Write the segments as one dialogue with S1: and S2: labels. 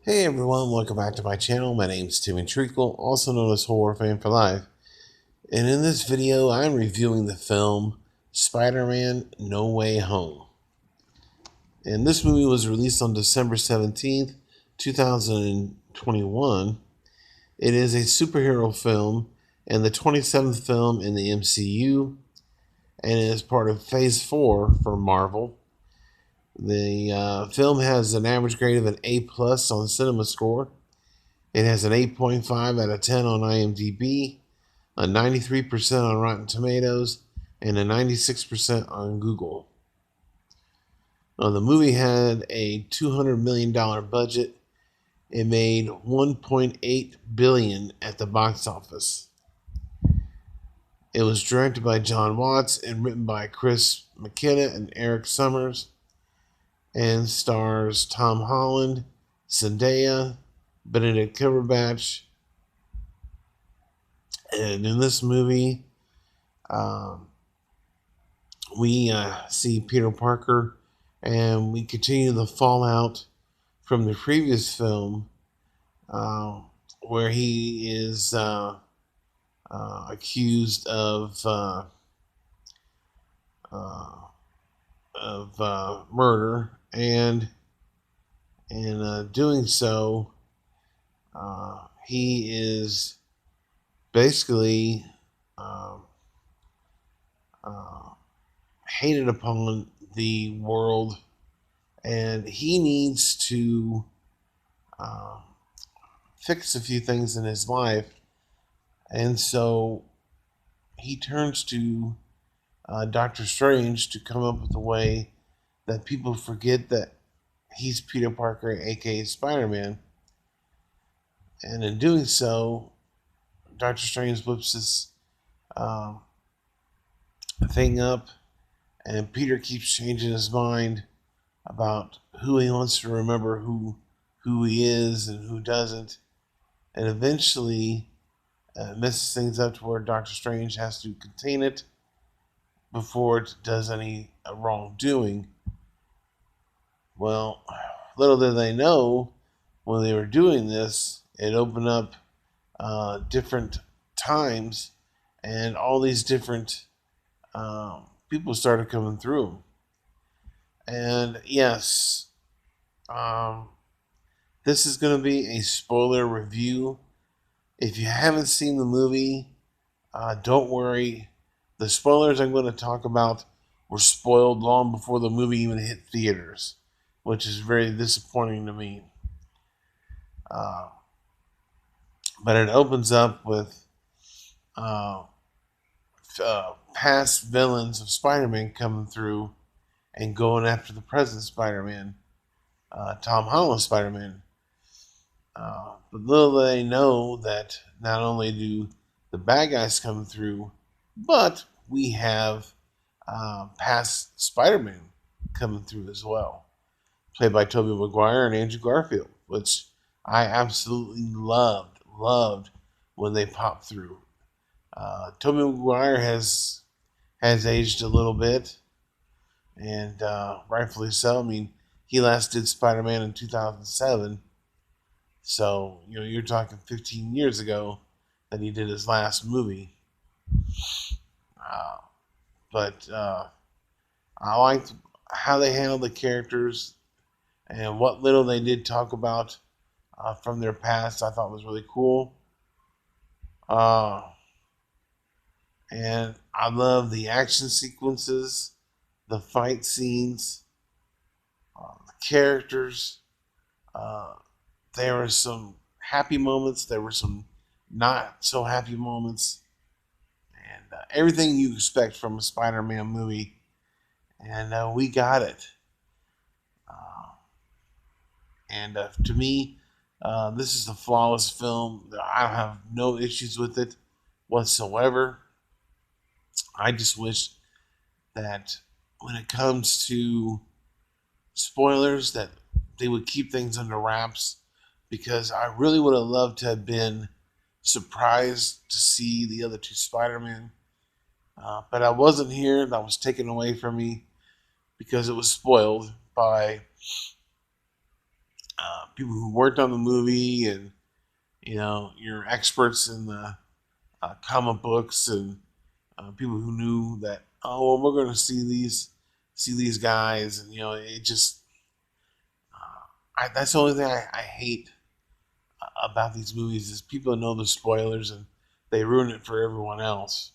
S1: Hey everyone, welcome back to my channel. My name is Timmy Treacle, also known as Horror Fan for Life. And in this video, I'm reviewing the film Spider-Man No Way Home. And this movie was released on December 17th, 2021. It is a superhero film and the 27th film in the MCU, and it is part of Phase 4 for Marvel. The film has an average grade of an A plus on CinemaScore. It has an 8.5 out of 10 on IMDb, a 93% on Rotten Tomatoes, and a 96% on Google. The movie had a $200 million budget. It made $1.8 billion at the box office. It was directed by John Watts and written by Chris McKenna and Eric Summers, and stars Tom Holland, Zendaya, Benedict Cumberbatch. And in this movie, we see Peter Parker, and we continue the fallout from the previous film, where he is accused of murder, and in doing so, he is basically hated upon the world, and he needs to fix a few things in his life. And so he turns to Doctor Strange to come up with a way that people forget that he's Peter Parker, aka Spider-Man. And in doing so, Doctor Strange whips this thing up, and Peter keeps changing his mind about who he wants to remember, who he is and who doesn't, and eventually messes things up to where Doctor Strange has to contain it before it does any wrongdoing. Well, little did they know, when they were doing this, it opened up different times, and all these different people started coming through. And yes, this is going to be a spoiler review. If you haven't seen the movie, don't worry. The spoilers I'm going to talk about were spoiled long before the movie even hit theaters, which is very disappointing to me. But it opens up with past villains of Spider-Man coming through and going after the present Spider-Man, Tom Holland's Spider-Man. But little do they know that not only do the bad guys come through, but we have past Spider-Man coming through as well, played by Tobey Maguire and Andrew Garfield, which I absolutely loved when they popped through. Tobey Maguire has aged a little bit, and rightfully so. I mean, he last did Spider-Man in 2007, so you're talking 15 years ago that he did his last movie. But I liked how they handled the characters, and what little they did talk about from their past, I thought was really cool. And I love the action sequences, the fight scenes, the characters. There were some happy moments. There were some not so happy moments, and everything you expect from a Spider-Man movie. And we got it. And to me, this is a flawless film. I have no issues with it whatsoever. I just wish that when it comes to spoilers, that they would keep things under wraps, because I really would have loved to have been surprised to see the other two Spider-Man. But I wasn't here. That was taken away from me because it was spoiled by people who worked on the movie, and your experts in the comic books, and people who knew that, oh, well, we're going to see these guys, and it just that's the only thing I hate about these movies is people know the spoilers and they ruin it for everyone else.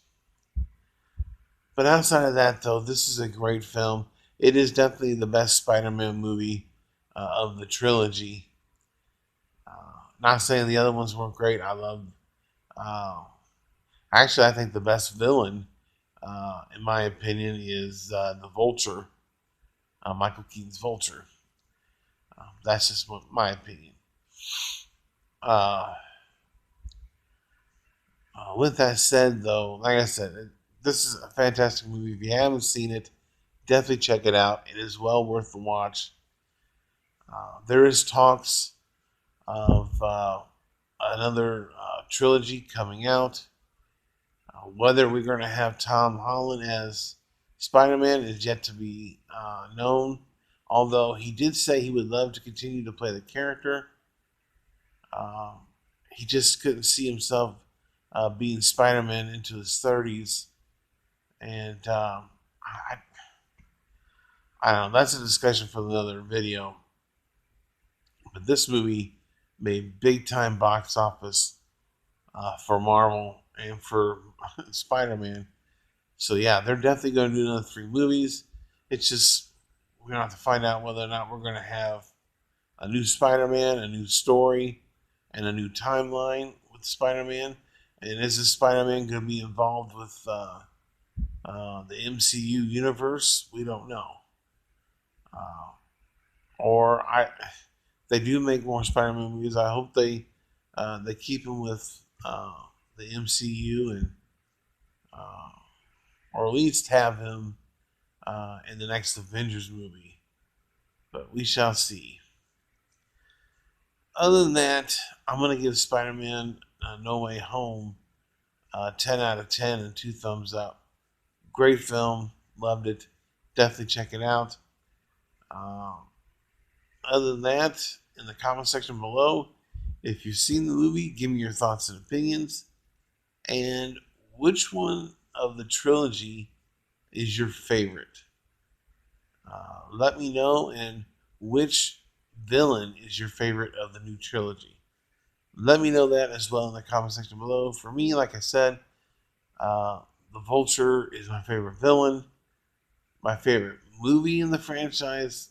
S1: But outside of that, though, this is a great film. It is definitely the best Spider-Man movie of the trilogy. Not saying the other ones weren't great. I love. Uh, Actually, I think the best villain, in my opinion, is the Vulture, Michael Keaton's Vulture. That's just my opinion. Uh, with that said, though, like I said, this is a fantastic movie. If you haven't seen it, definitely check it out. It is well worth the watch. There is talks of another trilogy coming out. Whether we're going to have Tom Holland as Spider-Man is yet to be known. Although he did say he would love to continue to play the character, um, he just couldn't see himself being Spider-Man into his 30s. And I don't know. That's a discussion for another video. But this movie made big time box office for Marvel and for Spider-Man. So yeah, they're definitely going to do another 3 movies. It's just we're gonna have to find out whether or not we're gonna have a new Spider-Man, a new story, and a new timeline with Spider-Man. And is this Spider-Man going to be involved with the MCU universe? We don't know. Uh, or they do make more Spider-Man movies. I hope they keep him with the MCU, and uh, or at least have him in the next Avengers movie. But we shall see. Other than that, I'm gonna give Spider-Man No Way Home 10 out of 10 and 2 thumbs up. Great film, loved it. Definitely check it out. Um, Other than that, in the comment section below, if you've seen the movie, give me your thoughts and opinions. And which one of the trilogy is your favorite? Let me know. And which villain is your favorite of the new trilogy? Let me know that as well in the comment section below. For me, like I said, uh, the Vulture is my favorite villain. My favorite movie in the franchise,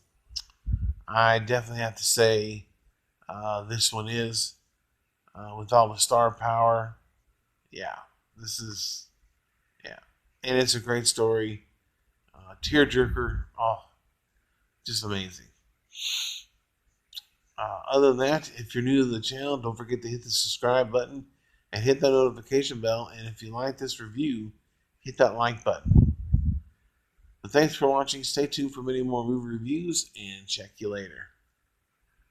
S1: I definitely have to say this one is. With all the star power, yeah, this is, yeah. And it's a great story. Tearjerker, oh, just amazing. Other than that, if you're new to the channel, don't forget to hit the subscribe button and hit that notification bell. And if you like this review, hit that like button. But thanks for watching. Stay tuned for many more movie reviews, and check you later.